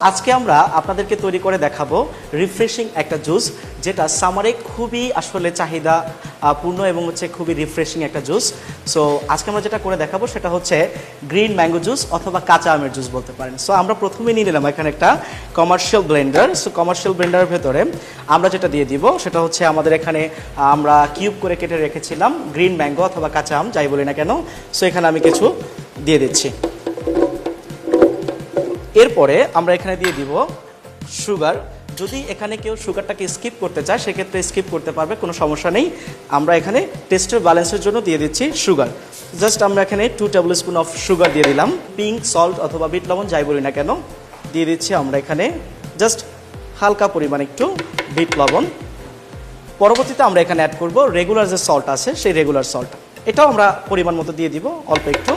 আজকে আমরা আপনাদেরকে তৈরি করে দেখাবো রিফ্রেশিং একটা জুস, যেটা সামারে খুবই আসলে চাহিদা পূর্ণ এবং খুবই রিফ্রেশিং একটা জুস। সো আজকে আমরা যেটা করে দেখাবো সেটা হচ্ছে গ্রিন ম্যাঙ্গো জুস অথবা কাঁচা আমের জুস বলতে পারেন। সো আমরা প্রথমে নিয়ে নিলাম এখানে একটা কমার্শিয়াল ব্লেন্ডার। সো কমার্শিয়াল ব্লেন্ডারের ভেতরে আমরা যেটা দিয়ে দিব সেটা হচ্ছে আমাদের এখানে আমরা কিউব করে কেটে রেখেছিলাম গ্রিন ম্যাঙ্গো অথবা কাঁচা আম, যাই বলি না কেন। সো এখানে আমি কিছু দিয়ে দিচ্ছি। এরপরে আমরা এখানে দিয়ে দিব সুগার। যদি এখানে কেউ সুগারটাকে স্কিপ করতে চায় সেক্ষেত্রে স্কিপ করতে পারবে, কোনো সমস্যা নেই। আমরা এখানে টেস্টের ব্যালেন্সের জন্য দিয়ে দিচ্ছি সুগার। জাস্ট আমরা এখানে 2 টেবিল স্পুন অফ সুগার দিয়ে দিলাম। পিঙ্ক সল্ট অথবা বিট লবণ যাই বলি না কেন দিয়ে দিচ্ছি আমরা এখানে, জাস্ট হালকা পরিমাণ একটু বিট লবণ। পরবর্তীতে আমরা এখানে অ্যাড করব রেগুলার যে সল্ট আছে সেই রেগুলার সল্ট, এটাও আমরা পরিমাণ মতো দিয়ে দিব অল্প একটু।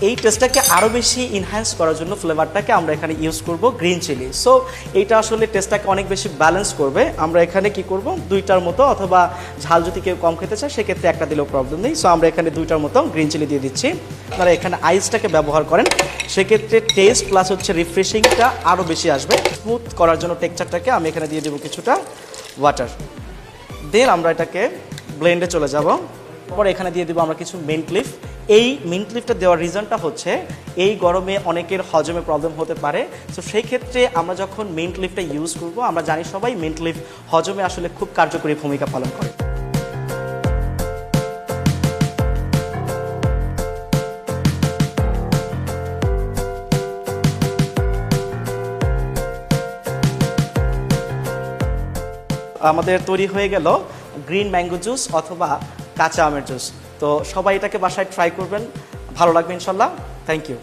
এই টেস্টটাকে আরও বেশি ইনহ্যান্স করার জন্য ফ্লেভারটাকে আমরা এখানে ইউজ করব গ্রিন চিলি। সো এইটা আসলে টেস্টটাকে অনেক বেশি ব্যালেন্স করবে। আমরা এখানে কি করব, 2টার মতো, অথবা ঝাল যদি কেউ কম খেতে চায় সেক্ষেত্রে একটা দিলেও প্রবলেম নেই। সো আমরা এখানে 2টার মতো গ্রিন চিলি দিয়ে দিচ্ছি। আপনারা এখানে আইসটাকে ব্যবহার করেন সেক্ষেত্রে টেস্ট প্লাস রিফ্রেশিংটা আরও বেশি আসবে। স্মুথ করার জন্য টেক্সচারটাকে আমি এখানে দিয়ে দেবো কিছুটা ওয়াটার। দেন আমরা এটাকে ব্লেন্ডে চলে যাব। পরে এখানে দিয়ে দেবো আমরা কিছু মিন্ট লিফ। এই মিন্ট লিফটা দেওয়ার রিজনটা হচ্ছে এই গরমে অনেকের হজমে প্রবলেম হতে পারে। সো সেই ক্ষেত্রে আমরা যখন মিন্ট লিফটা ইউজ করব, আমরা জানি সবাই মিন্ট লিফ হজমে আসলে খুব কার্যকরী ভূমিকা পালন করে। আমাদের তৈরি হয়ে গেল গ্রিন ম্যাঙ্গো জুস অথবা কাঁচা আমের জুস। তো সবাই এটাকে বাসায় ট্রাই করবেন, ভালো লাগবে ইনশাল্লাহ। Thank you.